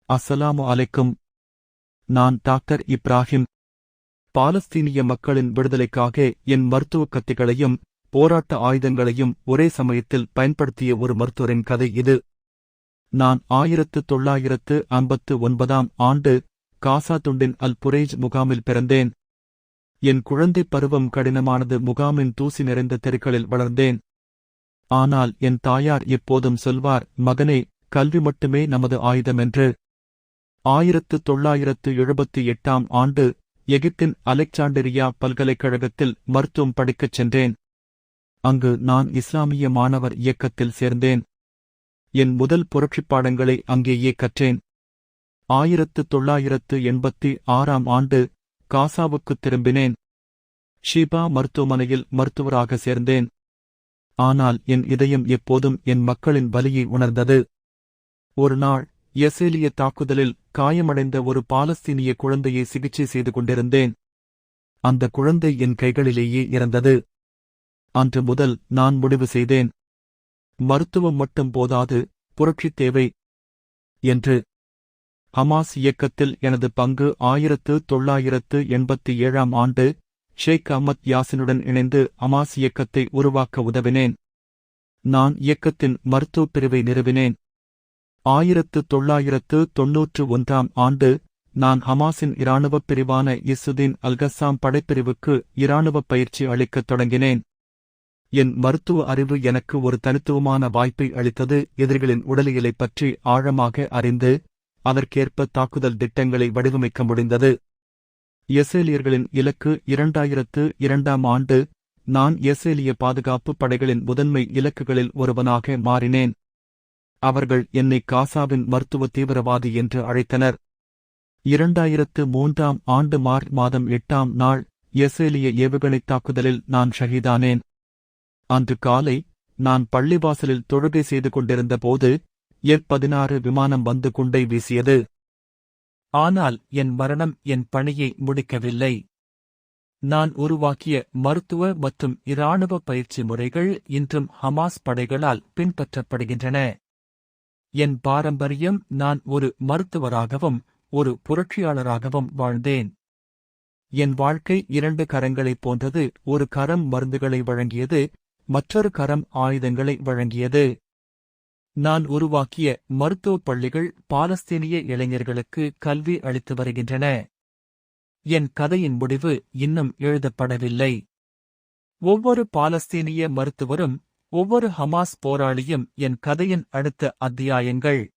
அஸ்ஸலாமு அலைக்கும். நான் டாக்டர் இப்ராஹிம். பாலஸ்தீனிய மக்களின் விடுதலைக்காக என் மருத்துவக் கத்திகளையும் போராட்ட ஆயுதங்களையும் ஒரே சமயத்தில் பயன்படுத்திய ஒரு மருத்துவரின் கதை இது. நான் 1959ஆம் ஆண்டு காசா துண்டின் அல் புரேஜ் முகாமில் பிறந்தேன். என் குழந்தைப் பருவம் கடினமானது. முகாமின் தூசி நிறைந்த தெருக்களில் வளர்ந்தேன். ஆனால் என் தாயார் எப்போதும் சொல்வார், மகனே, கல்வி மட்டுமே நமது ஆயுதமென்று. 1978ஆம் ஆண்டு எகிப்தின் அலெக்சாண்டிரியா பல்கலைக்கழகத்தில் மருத்துவம் படிக்கச் சென்றேன். அங்கு நான் இஸ்லாமிய மாணவர் இயக்கத்தில் சேர்ந்தேன். என் முதல் புரட்சிப் பாடங்களை அங்கேயே கற்றேன். 1986ஆம் ஆண்டு காசாவுக்குத் திரும்பினேன். ஷிபா மருத்துவமனையில் மருத்துவராக சேர்ந்தேன். ஆனால் என் இதயம் எப்போதும் என் மக்களின் வலியை உணர்ந்தது. ஒரு நாள் யெசேலிய தாக்குதலில் காயமடைந்த ஒரு பாலஸ்தீனிய குழந்தையை சிகிச்சை செய்து கொண்டிருந்தேன். அந்த குழந்தை என் கைகளிலேயே இறந்தது. அன்று முதல் நான் முடிவு செய்தேன், மருத்துவம் மட்டும் போதாது, புரட்சி தேவை என்று. ஹமாஸ் இயக்கத்தில் எனது பங்கு 1987ஆம் ஆண்டு ஷேக் அஹ்மத் யாசினுடன் இணைந்து ஹமாஸ் இயக்கத்தை உருவாக்க உதவினேன். நான் இயக்கத்தின் மருத்துவப் பிரிவை நிறுவினேன். 1991ஆம் ஆண்டு நான் ஹமாஸின் இராணுவப் பிரிவான இஸ்ஸுதீன் அல்கஸ்ஸாம் படைப்பிரிவுக்கு இராணுவப் பயிற்சி அளிக்கத் தொடங்கினேன். என் மருத்துவ அறிவு எனக்கு ஒரு தனித்துவமான வாய்ப்பை அளித்தது. எதிரிகளின் உடலியலைப் பற்றி ஆழமாக அறிந்து அதற்கேற்ப தாக்குதல் திட்டங்களை வடிவமைக்க முடிந்தது. யெசேலியர்களின் இலக்கு 2002ஆம் ஆண்டு நான் யெசேலிய பாதுகாப்பு படைகளின் முதன்மை இலக்குகளில் ஒருவனாக மாறினேன். அவர்கள் என்னை காசாவின் மருத்துவ தீவிரவாதி என்று அழைத்தனர். 2003ஆம் ஆண்டு மார்ச் மாதம் 8ஆம் நாள் யெசேலிய ஏவுகணைத் தாக்குதலில் நான் ஷஹீதானேன். அன்று காலை நான் பள்ளிவாசலில் தொழுகை செய்து கொண்டிருந்த போது F-16 விமானம் வந்து குண்டை வீசியது. ஆனால் என் மரணம் என் பணியை முடிக்கவில்லை. நான் உருவாக்கிய மருத்துவ மற்றும் இராணுவ பயிற்சி முறைகள் இன்றும் ஹமாஸ் படைகளால் பின்பற்றப்படுகின்றன. என் பாரம்பரியம், நான் ஒரு மருத்துவராகவும் ஒரு புரட்சியாளராகவும் வாழ்ந்தேன். என் வாழ்க்கை 2 கரங்களைப் போன்றது. ஒரு கரம் மருந்துகளை வழங்கியது, மற்றொரு கரம் ஆயுதங்களை வழங்கியது. நான் உருவாக்கிய மருத்துவப் பள்ளிகள் பாலஸ்தீனிய இளைஞர்களுக்கு கல்வி அளித்து வருகின்றன. என் கதையின் முடிவு இன்னும் எழுதப்படவில்லை. ஒவ்வொரு பாலஸ்தீனிய மருத்துவரும், ஒவ்வொரு ஹமாஸ் போராளியும் என் கதையின் அடுத்த அத்தியாயங்கள்.